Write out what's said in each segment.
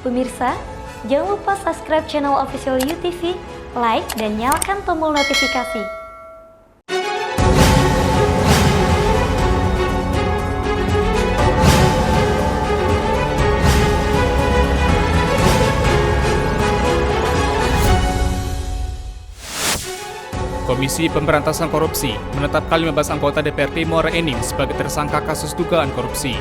Pemirsa, jangan lupa subscribe channel official UTV, like, dan nyalakan tombol notifikasi. Komisi Pemberantasan Korupsi menetapkan 15 anggota DPRD Muara Enim sebagai tersangka kasus dugaan korupsi.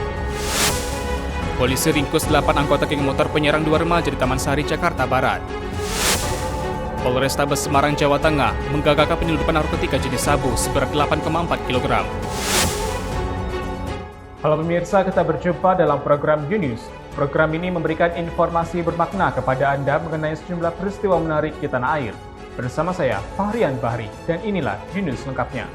Polisi ringkus 8 anggota geng motor penyerang 2 remaja di Taman Sari, Jakarta Barat. Polrestabes Semarang, Jawa Tengah menggagalkan penyeludupan narkotika jenis sabu seberat 8,4 kg. Halo pemirsa, kita berjumpa dalam program News. Program ini memberikan informasi bermakna kepada Anda mengenai sejumlah peristiwa menarik di tanah air. Bersama saya, Fahrian Bahri, dan inilah News lengkapnya.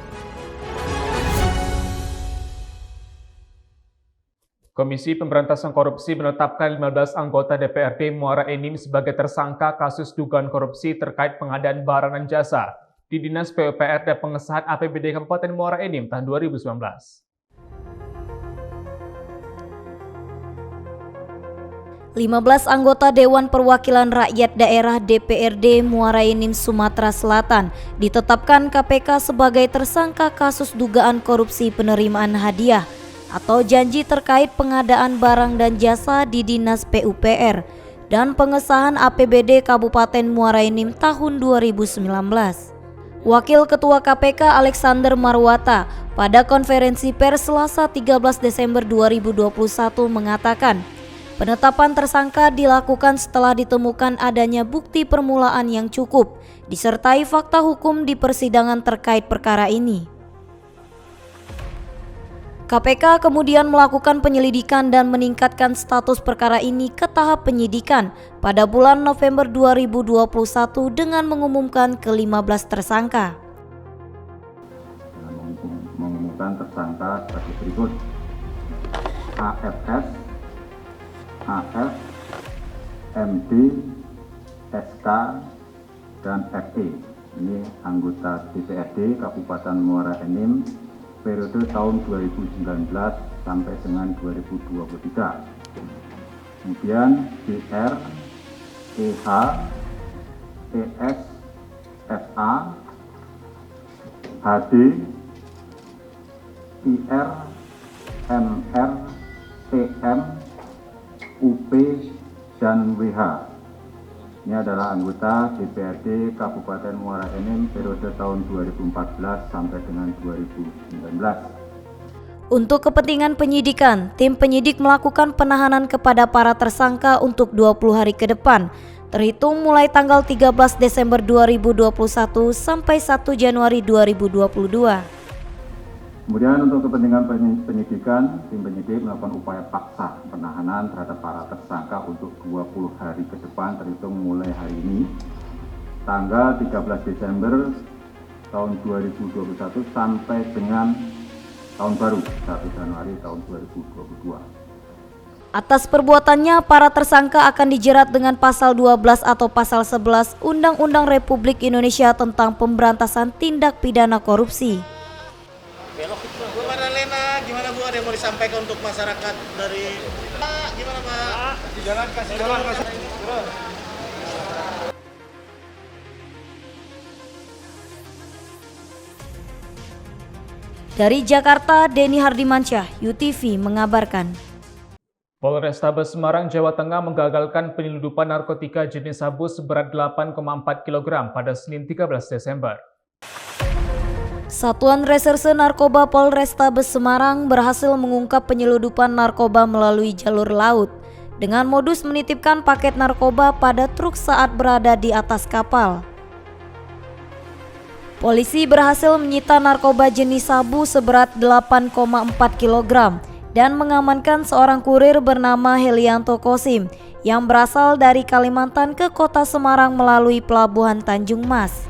Komisi Pemberantasan Korupsi menetapkan 15 anggota DPRD Muara Enim sebagai tersangka kasus dugaan korupsi terkait pengadaan barang dan jasa di Dinas PUPR dan pengesahan APBD Kabupaten Muara Enim tahun 2019. 15 anggota Dewan Perwakilan Rakyat Daerah DPRD Muara Enim, Sumatera Selatan ditetapkan KPK sebagai tersangka kasus dugaan korupsi penerimaan hadiah atau janji terkait pengadaan barang dan jasa di Dinas PUPR dan pengesahan APBD Kabupaten Muara Enim tahun 2019. Wakil Ketua KPK Alexander Marwata pada konferensi pers Selasa 13 Desember 2021 mengatakan, penetapan tersangka dilakukan setelah ditemukan adanya bukti permulaan yang cukup, disertai fakta hukum di persidangan terkait perkara ini. KPK kemudian melakukan penyelidikan dan meningkatkan status perkara ini ke tahap penyidikan pada bulan November 2021 dengan mengumumkan ke-15 tersangka. Mengumumkan tersangka sebagai berikut: AFS, AF, MD, SK, dan FE. Ini anggota DPRD Kabupaten Muara Enim periode tahun 2019 sampai dengan 2023. Kemudian DR, EH, ES, FA, HD, IR, MR, TM, UP, dan WH. Ini adalah anggota DPRD Kabupaten Muara Enim periode tahun 2014 sampai dengan 2019. Untuk kepentingan penyidikan, tim penyidik melakukan penahanan kepada para tersangka untuk 20 hari ke depan, terhitung mulai tanggal 13 Desember 2021 sampai 1 Januari 2022. Kemudian untuk kepentingan penyidikan, tim penyidik melakukan upaya paksa penahanan terhadap para tersangka untuk 20 hari ke depan terhitung mulai hari ini, tanggal 13 Desember tahun 2021 sampai dengan tahun baru 1 Januari tahun 2022. Atas perbuatannya, para tersangka akan dijerat dengan pasal 12 atau pasal 11 Undang-Undang Republik Indonesia tentang Pemberantasan Tindak Pidana Korupsi. Bu Marlena, gimana Bu, ada yang mau disampaikan untuk masyarakat dari Pak? Gimana Pak? Kasih jalan. Dari Jakarta, Denny Hardimansyah, UTV mengabarkan. Polrestabes Semarang, Jawa Tengah menggagalkan penyeludupan narkotika jenis sabu seberat 8,4 kg pada Senin 13 Desember. Satuan Reserse Narkoba Polrestabes Semarang berhasil mengungkap penyeludupan narkoba melalui jalur laut dengan modus menitipkan paket narkoba pada truk saat berada di atas kapal. Polisi berhasil menyita narkoba jenis sabu seberat 8,4 kg dan mengamankan seorang kurir bernama Helianto Kosim yang berasal dari Kalimantan ke kota Semarang melalui pelabuhan Tanjung Mas.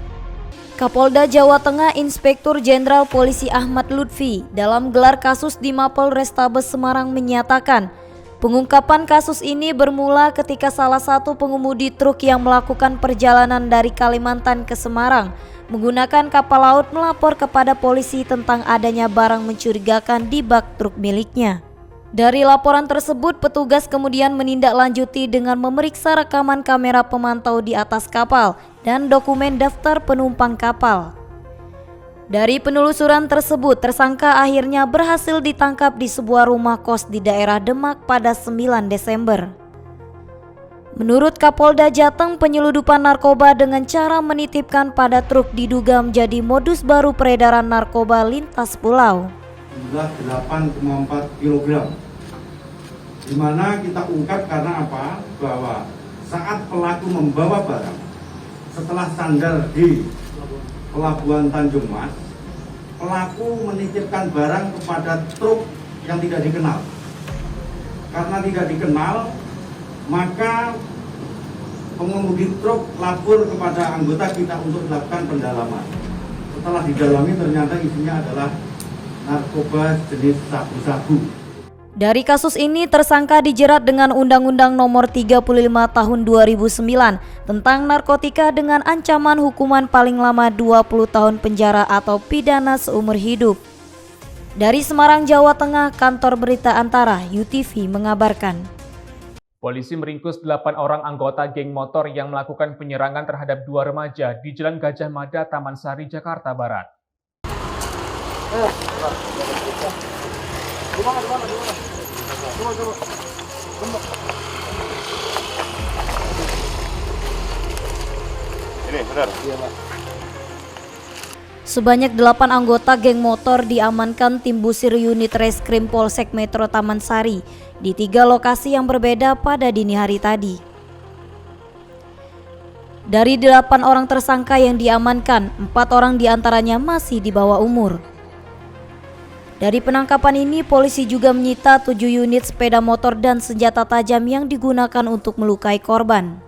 Kapolda Jawa Tengah Inspektur Jenderal Polisi Ahmad Lutfi dalam gelar kasus di Mapol Restabes Semarang menyatakan, pengungkapan kasus ini bermula ketika salah satu pengemudi truk yang melakukan perjalanan dari Kalimantan ke Semarang menggunakan kapal laut melapor kepada polisi tentang adanya barang mencurigakan di bak truk miliknya. Dari laporan tersebut, petugas kemudian menindaklanjuti dengan memeriksa rekaman kamera pemantau di atas kapal dan dokumen daftar penumpang kapal. Dari penelusuran tersebut, tersangka akhirnya berhasil ditangkap di sebuah rumah kos di daerah Demak pada 9 Desember. Menurut Kapolda Jateng, penyeludupan narkoba dengan cara menitipkan pada truk diduga menjadi modus baru peredaran narkoba lintas pulau. Jumlah 8,4 kg. Di mana kita ungkap karena apa? Bahwa saat pelaku membawa barang setelah sandar di Pelabuhan Tanjung Mas, pelaku menitipkan barang kepada truk yang tidak dikenal. Karena tidak dikenal, maka pengemudi truk lapor kepada anggota kita untuk dilakukan pendalaman. Setelah didalami ternyata isinya adalah narkoba jenis sabu-sabu. Dari kasus ini, tersangka dijerat dengan Undang-Undang Nomor 35 Tahun 2009 tentang narkotika dengan ancaman hukuman paling lama 20 tahun penjara atau pidana seumur hidup. Dari Semarang, Jawa Tengah, kantor berita Antara UTV mengabarkan. Polisi meringkus 8 orang anggota geng motor yang melakukan penyerangan terhadap 2 remaja di Jalan Gajah Mada, Taman Sari, Jakarta Barat. Sebanyak 8 anggota geng motor diamankan tim Busir Unit Reskrim Polsek Metro Taman Sari di 3 lokasi yang berbeda pada dini hari tadi. Dari 8 orang tersangka yang diamankan, 4 orang diantaranya masih di bawah umur. Dari penangkapan ini, polisi juga menyita 7 unit sepeda motor dan senjata tajam yang digunakan untuk melukai korban.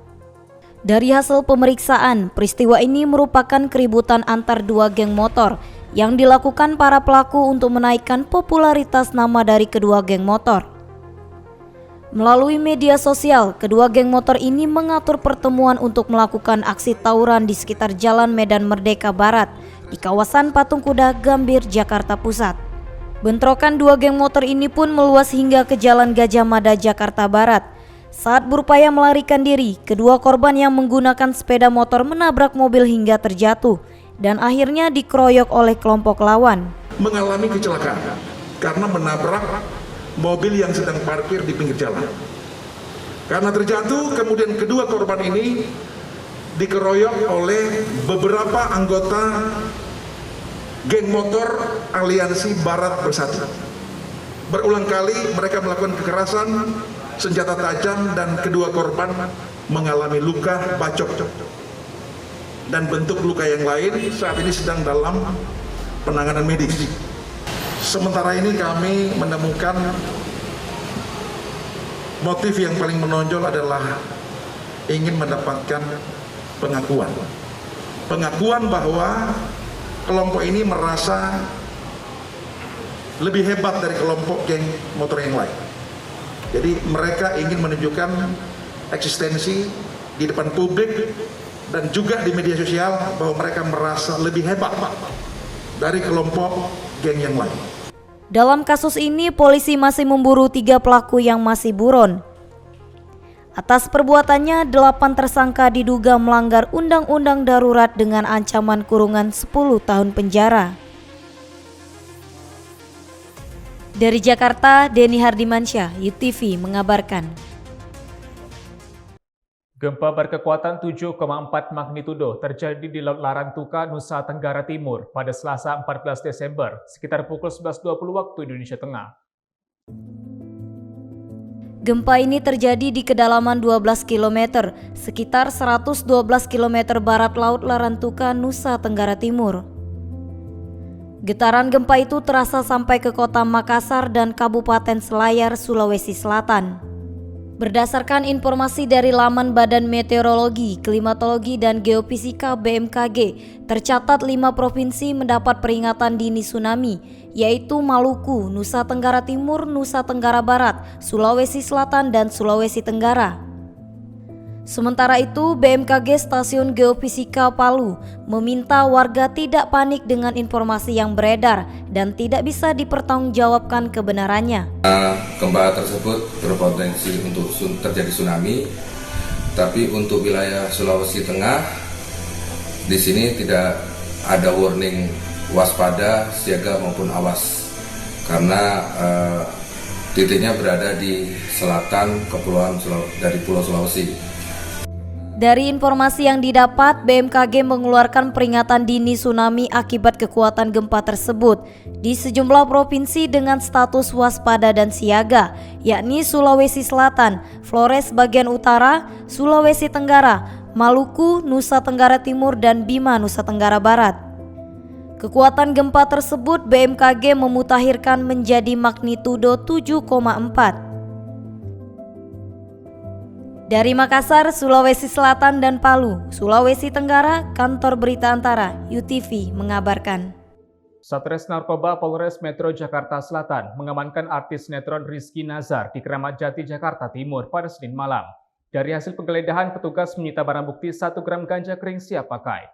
Dari hasil pemeriksaan, peristiwa ini merupakan keributan antar 2 geng motor yang dilakukan para pelaku untuk menaikkan popularitas nama dari kedua geng motor. Melalui media sosial, kedua geng motor ini mengatur pertemuan untuk melakukan aksi tawuran di sekitar Jalan Medan Merdeka Barat di kawasan Patung Kuda, Gambir, Jakarta Pusat. Bentrokan 2 geng motor ini pun meluas hingga ke Jalan Gajah Mada, Jakarta Barat. Saat berupaya melarikan diri, kedua korban yang menggunakan sepeda motor menabrak mobil hingga terjatuh dan akhirnya dikeroyok oleh kelompok lawan. Mengalami kecelakaan karena menabrak mobil yang sedang parkir di pinggir jalan. Karena terjatuh, kemudian kedua korban ini dikeroyok oleh beberapa anggota geng motor Aliansi Barat Bersatu. Berulang kali mereka melakukan kekerasan, senjata tajam, dan kedua korban mengalami luka bacok dan bentuk luka yang lain saat ini sedang dalam penanganan medis. Sementara ini kami menemukan motif yang paling menonjol adalah ingin mendapatkan pengakuan bahwa kelompok ini merasa lebih hebat dari kelompok geng motor yang lain. Jadi mereka ingin menunjukkan eksistensi di depan publik dan juga di media sosial bahwa mereka merasa lebih hebat dari kelompok geng yang lain. Dalam kasus ini, polisi masih memburu 3 pelaku yang masih buron. Atas perbuatannya, 8 tersangka diduga melanggar undang-undang darurat dengan ancaman kurungan 10 tahun penjara. Dari Jakarta, Denny Hardimansyah, UTV mengabarkan. Gempa berkekuatan 7,4 magnitudo terjadi di Laut Larantuka, Nusa Tenggara Timur pada Selasa 14 Desember sekitar pukul 11.20 waktu Indonesia Tengah. Gempa ini terjadi di kedalaman 12 km, sekitar 112 km barat Laut Larantuka, Nusa Tenggara Timur. Getaran gempa itu terasa sampai ke kota Makassar dan Kabupaten Selayar, Sulawesi Selatan. Berdasarkan informasi dari laman Badan Meteorologi, Klimatologi, dan Geofisika BMKG, tercatat 5 provinsi mendapat peringatan dini tsunami, yaitu Maluku, Nusa Tenggara Timur, Nusa Tenggara Barat, Sulawesi Selatan, dan Sulawesi Tenggara. Sementara itu, BMKG Stasiun Geofisika Palu meminta warga tidak panik dengan informasi yang beredar dan tidak bisa dipertanggungjawabkan kebenarannya. Gempa tersebut berpotensi untuk terjadi tsunami, tapi untuk wilayah Sulawesi Tengah di sini tidak ada warning waspada, siaga maupun awas karena titiknya berada di selatan kepulauan dari Pulau Sulawesi. Dari informasi yang didapat, BMKG mengeluarkan peringatan dini tsunami akibat kekuatan gempa tersebut di sejumlah provinsi dengan status waspada dan siaga, yakni Sulawesi Selatan, Flores bagian utara, Sulawesi Tenggara, Maluku, Nusa Tenggara Timur, dan Bima, Nusa Tenggara Barat. Kekuatan gempa tersebut BMKG memutakhirkan menjadi magnitudo 7,4. Dari Makassar, Sulawesi Selatan dan Palu, Sulawesi Tenggara, Kantor Berita Antara, UTV mengabarkan. Satres Narkoba Polres Metro Jakarta Selatan mengamankan artis sinetron Rizky Nazar di Keramat Jati, Jakarta Timur pada Senin malam. Dari hasil penggeledahan, petugas menyita barang bukti 1 gram ganja kering siap pakai.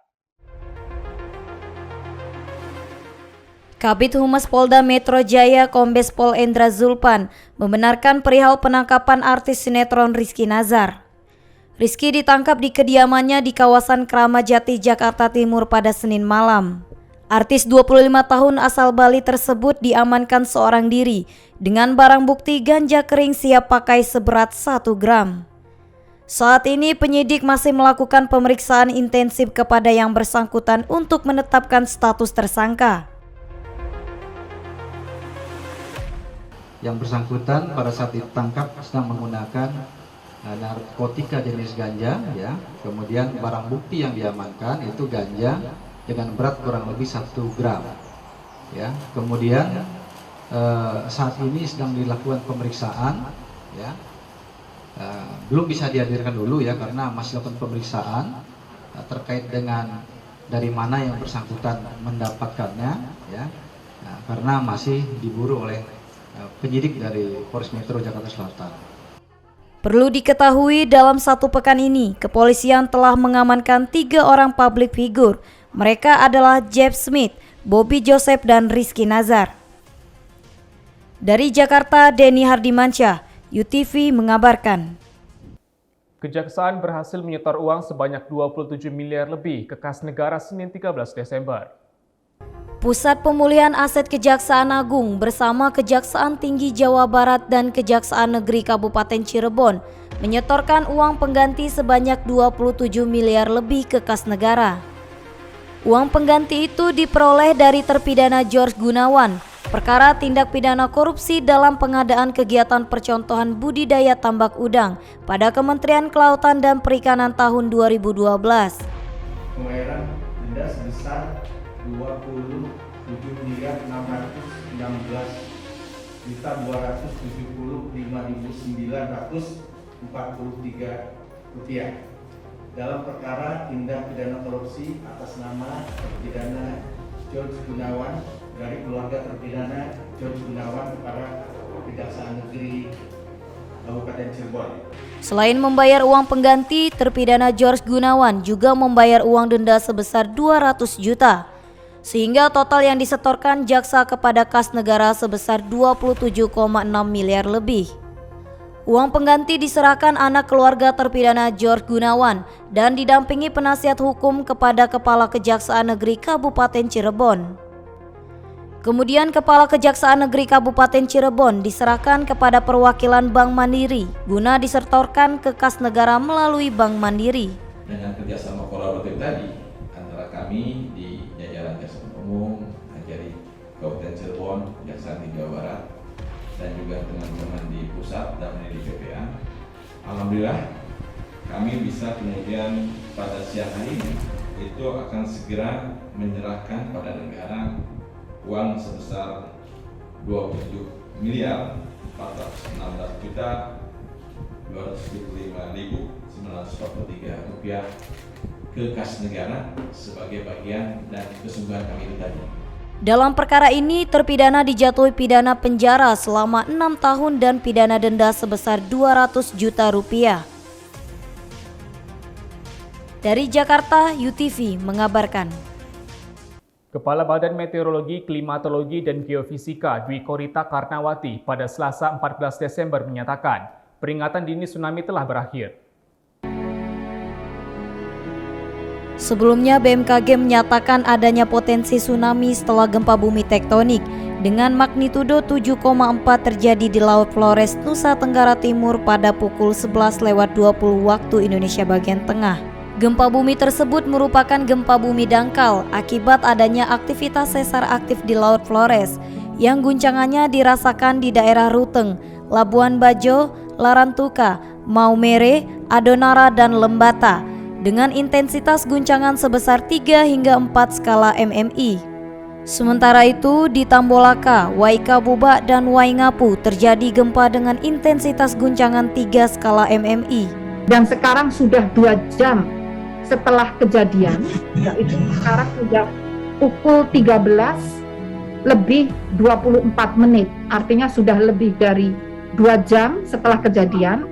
Kabid Humas Polda Metro Jaya Kombes Pol Endra Zulpan membenarkan perihal penangkapan artis sinetron Rizky Nazar. Rizky ditangkap di kediamannya di kawasan Keramat Jati, Jakarta Timur pada Senin malam. Artis 25 tahun asal Bali tersebut diamankan seorang diri dengan barang bukti ganja kering siap pakai seberat 1 gram. Saat ini penyidik masih melakukan pemeriksaan intensif kepada yang bersangkutan untuk menetapkan status tersangka. Yang bersangkutan pada saat ditangkap sedang menggunakan narkotika jenis ganja, ya. Kemudian barang bukti yang diamankan itu ganja dengan berat kurang lebih 1 gram, ya. Kemudian saat ini sedang dilakukan pemeriksaan, ya. Belum bisa dihadirkan dulu ya karena masih dilakukan pemeriksaan terkait dengan dari mana yang bersangkutan mendapatkannya, ya. Karena masih diburu oleh penyidik dari Polres Metro Jakarta Selatan. Perlu diketahui dalam 1 pekan ini, kepolisian telah mengamankan 3 orang public figure. Mereka adalah Jeff Smith, Bobby Joseph, dan Rizky Nazar. Dari Jakarta, Denny Hardimansyah, UTV mengabarkan. Kejaksaan berhasil menyetor uang sebanyak 27 miliar lebih ke kas negara Senin 13 Desember. Pusat Pemulihan Aset Kejaksaan Agung bersama Kejaksaan Tinggi Jawa Barat dan Kejaksaan Negeri Kabupaten Cirebon menyetorkan uang pengganti sebanyak 27 miliar lebih ke kas negara. Uang pengganti itu diperoleh dari terpidana George Gunawan, perkara tindak pidana korupsi dalam pengadaan kegiatan percontohan budidaya tambak udang pada Kementerian Kelautan dan Perikanan tahun 2012. Pembayaran denda sebesar 27.616.275.943 rupiah dalam perkara tindak pidana korupsi atas nama terpidana George Gunawan dari keluarga terpidana George Gunawan kepada Kejaksaan Negeri Kabupaten Cirebon. Selain membayar uang pengganti, terpidana George Gunawan juga membayar uang denda sebesar 200 juta. Sehingga total yang disetorkan jaksa kepada kas negara sebesar 27,6 miliar lebih. Uang pengganti diserahkan anak keluarga terpidana George Gunawan dan didampingi penasihat hukum kepada Kepala Kejaksaan Negeri Kabupaten Cirebon. Kemudian Kepala Kejaksaan Negeri Kabupaten Cirebon diserahkan kepada perwakilan Bank Mandiri guna disetorkan ke kas negara melalui Bank Mandiri. Dengan kerjasama kolaboratif tadi antara kami di jajaran Jaksa Umum, dari Kabupaten Cirebon, Kejaksaan Tinggi Jawa Barat, dan juga teman-teman di pusat dan di PPA, alhamdulillah kami bisa kemudian pada siang hari ini itu akan segera menyerahkan pada negara uang sebesar 27 miliar 416 juta 275.943 rupiah ke kas negara sebagai bagian dan kesungguhan kami itu tadi. Dalam perkara ini, terpidana dijatuhi pidana penjara selama 6 tahun dan pidana denda sebesar 200 juta rupiah. Dari Jakarta, UTV mengabarkan. Kepala Badan Meteorologi, Klimatologi, dan Geofisika Dwi Korita Karnawati pada Selasa 14 Desember menyatakan peringatan dini tsunami telah berakhir. Sebelumnya, BMKG menyatakan adanya potensi tsunami setelah gempa bumi tektonik dengan magnitudo 7,4 terjadi di Laut Flores, Nusa Tenggara Timur pada pukul 11:20 waktu Indonesia bagian tengah. Gempa bumi tersebut merupakan gempa bumi dangkal akibat adanya aktivitas sesar aktif di Laut Flores yang guncangannya dirasakan di daerah Ruteng, Labuan Bajo, Larantuka, Maumere, Adonara, dan Lembata dengan intensitas guncangan sebesar 3 hingga 4 skala MMI. Sementara itu di Tambolaka, Waikabubak, dan Waingapu terjadi gempa dengan intensitas guncangan 3 skala MMI. Dan sekarang sudah 2 jam setelah kejadian, yaitu sekarang sudah pukul 13:24, artinya sudah lebih dari 2 jam setelah kejadian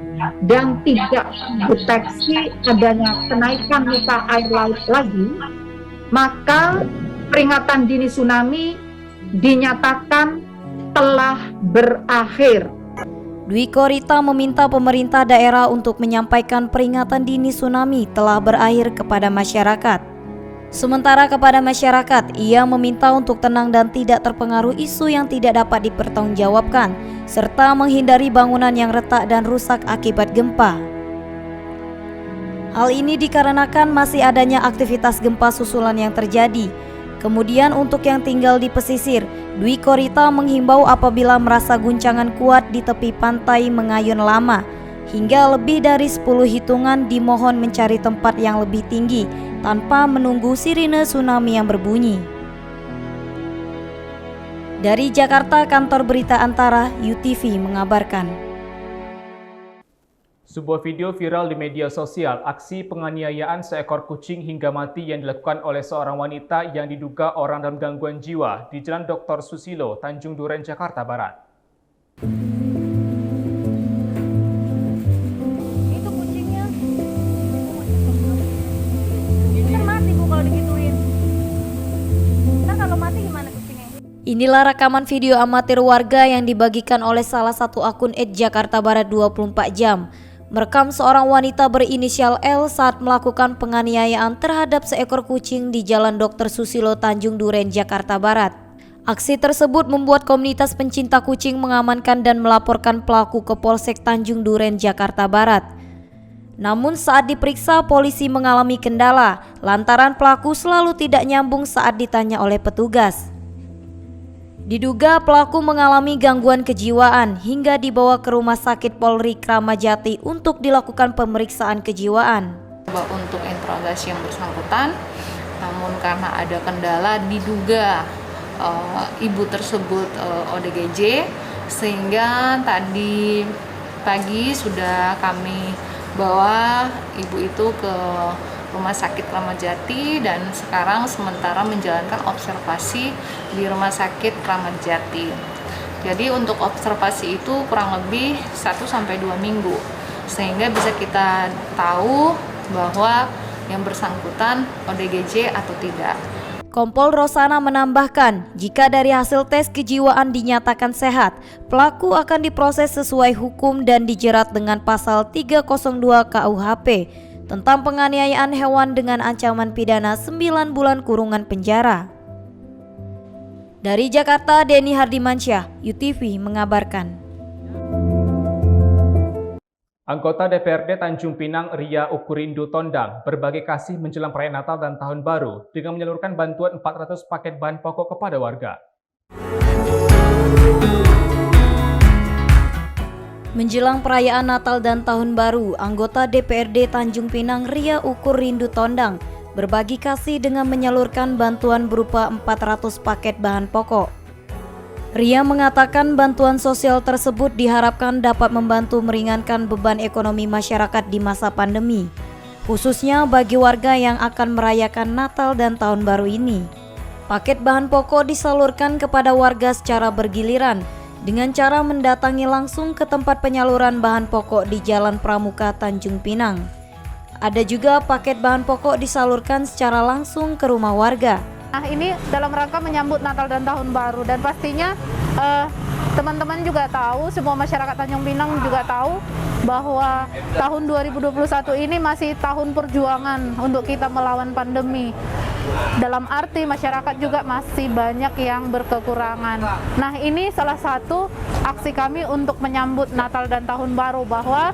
dan tidak deteksi adanya kenaikan muka air laut lagi, maka peringatan dini tsunami dinyatakan telah berakhir. Dwi Korita meminta pemerintah daerah untuk menyampaikan peringatan dini tsunami telah berakhir kepada masyarakat. Sementara kepada masyarakat, ia meminta untuk tenang dan tidak terpengaruh isu yang tidak dapat dipertanggungjawabkan, serta menghindari bangunan yang retak dan rusak akibat gempa. Hal ini dikarenakan masih adanya aktivitas gempa susulan yang terjadi. Kemudian untuk yang tinggal di pesisir, Dwi Korita menghimbau apabila merasa guncangan kuat di tepi pantai Mengayun Lama hingga lebih dari 10 hitungan dimohon mencari tempat yang lebih tinggi tanpa menunggu sirine tsunami yang berbunyi. Dari Jakarta, Kantor Berita Antara UTV mengabarkan. Sebuah video viral di media sosial aksi penganiayaan seekor kucing hingga mati yang dilakukan oleh seorang wanita yang diduga orang dalam gangguan jiwa di Jalan Dr. Susilo, Tanjung Duren, Jakarta Barat. Itu kucingnya. Kan mati Bu kalau digituin. Ntar kalau mati gimana kucingnya? Inilah rekaman video amatir warga yang dibagikan oleh salah satu akun @jakartabarat 24 jam. Merekam seorang wanita berinisial L saat melakukan penganiayaan terhadap seekor kucing di Jalan Dr. Susilo, Tanjung Duren, Jakarta Barat. Aksi tersebut membuat komunitas pencinta kucing mengamankan dan melaporkan pelaku ke Polsek Tanjung Duren, Jakarta Barat. Namun saat diperiksa, polisi mengalami kendala lantaran pelaku selalu tidak nyambung saat ditanya oleh petugas. Diduga pelaku mengalami gangguan kejiwaan hingga dibawa ke Rumah Sakit Polri Kramat Jati untuk dilakukan pemeriksaan kejiwaan. Untuk interogasi yang bersangkutan, namun karena ada kendala diduga ibu tersebut ODGJ, sehingga tadi pagi sudah kami bawa ibu itu ke Rumah Sakit Kramat Jati dan sekarang sementara menjalankan observasi di Rumah Sakit Kramat Jati. Jadi untuk observasi itu kurang lebih 1-2 minggu sehingga bisa kita tahu bahwa yang bersangkutan ODGJ atau tidak. Kompol Rosana menambahkan, jika dari hasil tes kejiwaan dinyatakan sehat, pelaku akan diproses sesuai hukum dan dijerat dengan pasal 302 KUHP tentang penganiayaan hewan dengan ancaman pidana 9 bulan kurungan penjara. Dari Jakarta, Denny Hardimansyah, UTV mengabarkan. Anggota DPRD Tanjung Pinang Ria Ukurindo Tondang berbagi kasih menjelang perayaan Natal dan Tahun Baru dengan menyalurkan bantuan 400 paket bahan pokok kepada warga. Menjelang perayaan Natal dan Tahun Baru, anggota DPRD Tanjung Pinang Ria Ukurindo Tondang berbagi kasih dengan menyalurkan bantuan berupa 400 paket bahan pokok. Ria mengatakan bantuan sosial tersebut diharapkan dapat membantu meringankan beban ekonomi masyarakat di masa pandemi, khususnya bagi warga yang akan merayakan Natal dan Tahun Baru ini. Paket bahan pokok disalurkan kepada warga secara bergiliran dengan cara mendatangi langsung ke tempat penyaluran bahan pokok di Jalan Pramuka, Tanjung Pinang. Ada juga paket bahan pokok disalurkan secara langsung ke rumah warga. Nah, ini dalam rangka menyambut Natal dan Tahun Baru, dan pastinya teman-teman juga tahu, semua masyarakat Tanjung Pinang juga tahu bahwa tahun 2021 ini masih tahun perjuangan untuk kita melawan pandemi. Dalam arti masyarakat juga masih banyak yang berkekurangan. Nah, ini salah satu aksi kami untuk menyambut Natal dan Tahun Baru, bahwa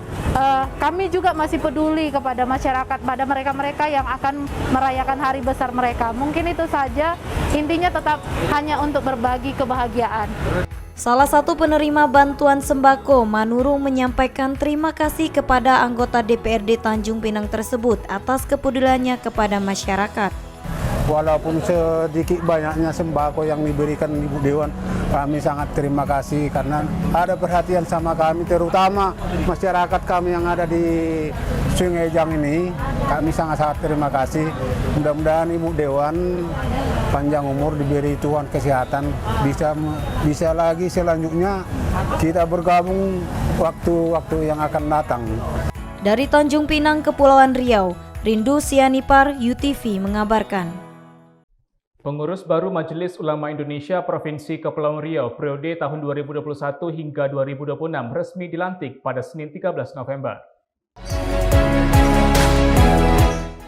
kami juga masih peduli kepada masyarakat, pada mereka-mereka yang akan merayakan hari besar mereka. Mungkin itu saja, intinya tetap hanya untuk berbagi kebahagiaan. Salah satu penerima bantuan sembako, Manurung, menyampaikan terima kasih kepada anggota DPRD Tanjung Pinang tersebut atas kepeduliannya kepada masyarakat. Walaupun sedikit banyaknya sembako yang diberikan Ibu Dewan, kami sangat terima kasih karena ada perhatian sama kami, terutama masyarakat kami yang ada di Sungai Jang ini. Kami sangat-sangat terima kasih. Mudah-mudahan Ibu Dewan panjang umur, diberi Tuhan kesehatan, bisa lagi selanjutnya kita bergabung waktu-waktu yang akan datang. Dari Tanjung Pinang, Kepulauan Riau, Rindu Sianipar, UTV mengabarkan. Pengurus baru Majelis Ulama Indonesia Provinsi Kepulauan Riau periode tahun 2021 hingga 2026 resmi dilantik pada Senin 13 November.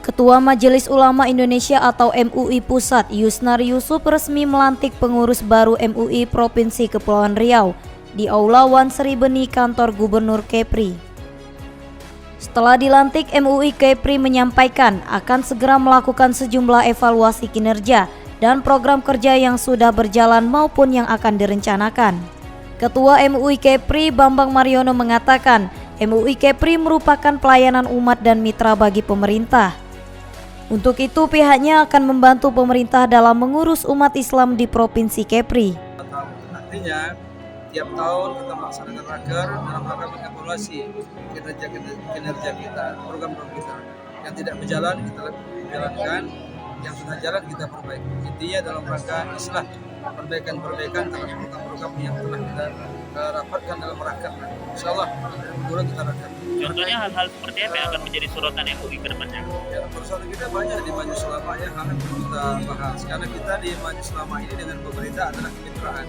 Ketua Majelis Ulama Indonesia atau MUI Pusat, Yusnar Yusuf, resmi melantik pengurus baru MUI Provinsi Kepulauan Riau di Aula Wan Sri Beni, kantor Gubernur Kepri. Setelah dilantik, MUI Kepri menyampaikan akan segera melakukan sejumlah evaluasi kinerja dan program kerja yang sudah berjalan maupun yang akan direncanakan. Ketua MUI Kepri, Bambang Mariono, mengatakan MUI Kepri merupakan pelayanan umat dan mitra bagi pemerintah. Untuk itu, pihaknya akan membantu pemerintah dalam mengurus umat Islam di Provinsi Kepri. Artinya, tiap tahun kita melaksanakan raker dalam rangka mengevaluasi kinerja kita, program-program kita. Yang tidak berjalan kita jalankan, yang sudah jalan kita perbaiki. Intinya dalam rangka islah, perbaikan-perbaikan terhadap program-program yang telah kita rapatkan dalam raker. Insyaallah dari bulan kita raker. Contohnya hal-hal seperti apa yang akan menjadi sorotan MUI ke depannya? Ya, persoalan kita banyak di Majelis Ulama ya, hal yang perlu kita bahas. Karena kita di Majelis Ulama ini dengan pemerintah adalah kemitraan.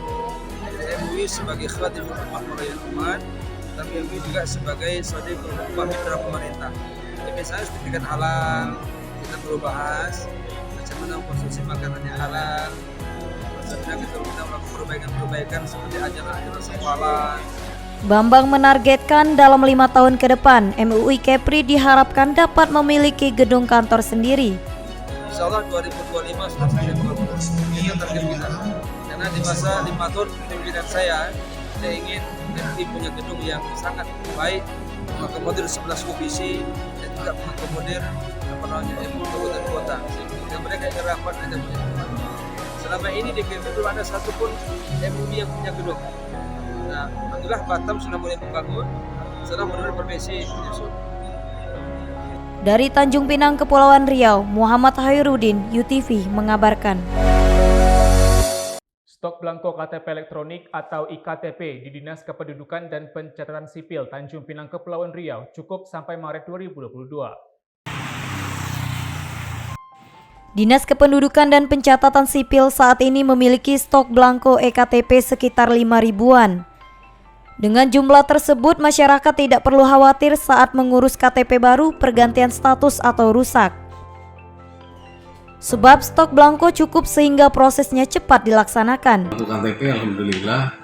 Jadi MUI sebagai khadimul umat, pelayan umat, tapi MUI juga sebagai sadiqul umat, mitra pemerintah. Jadi misalnya seperti kan halal, kita perlu bahas macam mana konsumsi makanan yang halal. Sebenarnya kita melakukan perbaikan-perbaikan seperti ajaran-ajaran sekolah. Bambang menargetkan dalam 5 tahun ke depan, MUI Kepri diharapkan dapat memiliki gedung kantor sendiri. Insyaallah 2025 sudah selesai beroperasi. Itu target kita. Karena di masa 5 tahun kepemimpinan saya ingin MUI punya gedung yang sangat baik, mengakomodir 11 divisi dan juga mengakomodir MUI kabupaten kota. Sehingga mereka yang rapat ada punya tempat. Selama ini di Kepri belum ada satupun MUI yang punya gedung. Nah, alhamdulillah Batam sudah mulai membangun, setelah menurut permisi menyusul. Dari Tanjung Pinang, Kepulauan Riau, Muhammad Hairudin, UTV mengabarkan. Stok belangko KTP elektronik atau IKTP di Dinas Kependudukan dan Pencatatan Sipil Tanjung Pinang, Kepulauan Riau cukup sampai Maret 2022. Dinas Kependudukan dan Pencatatan Sipil saat ini memiliki stok belangko EKTP sekitar 5 ribuan. Dengan jumlah tersebut, masyarakat tidak perlu khawatir saat mengurus KTP baru pergantian status atau rusak. Sebab stok belangko cukup sehingga prosesnya cepat dilaksanakan. Untuk KTP alhamdulillah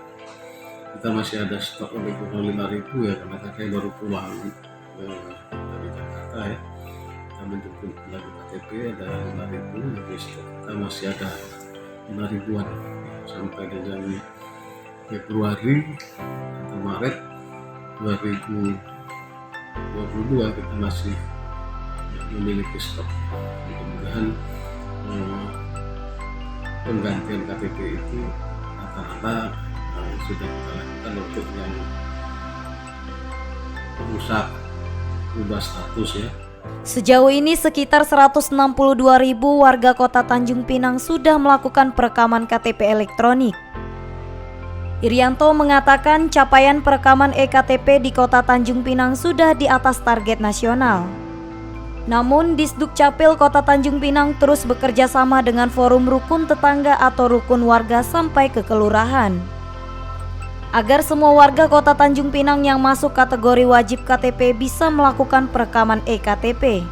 kita masih ada stok lebih kurang 5.000 ya, karena KTP baru pulang dari Jakarta ya. Kita menjemput lagi KTP ada 5.000, jadi stok kita masih ada 5 ribuan sampai dengan Februari atau Maret 2022 kita masih memiliki stok. Mudah-mudahan penggantian KTP itu rata-rata sudah kita lakukan untuk yang rusak, ubah status ya. Sejauh ini sekitar 162.000 warga Kota Tanjung Pinang sudah melakukan perekaman KTP elektronik. Irianto mengatakan capaian perekaman EKTP di Kota Tanjung Pinang sudah di atas target nasional. Namun, Disduk Capil Kota Tanjung Pinang terus bekerja sama dengan forum rukun tetangga atau rukun warga sampai ke kelurahan. Agar semua warga Kota Tanjung Pinang yang masuk kategori wajib KTP bisa melakukan perekaman e-KTP.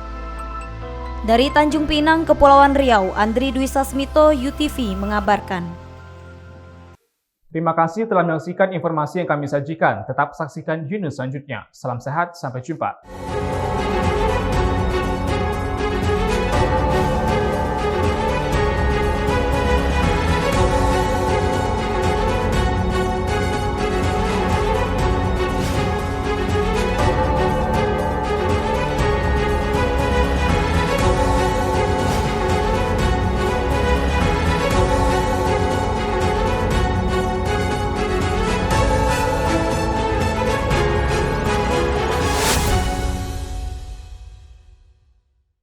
Dari Tanjung Pinang, Kepulauan Riau, Andri Dwi Sasmito, UTV mengabarkan. Terima kasih telah menyaksikan informasi yang kami sajikan. Tetap saksikan Yunus selanjutnya. Salam sehat, sampai jumpa.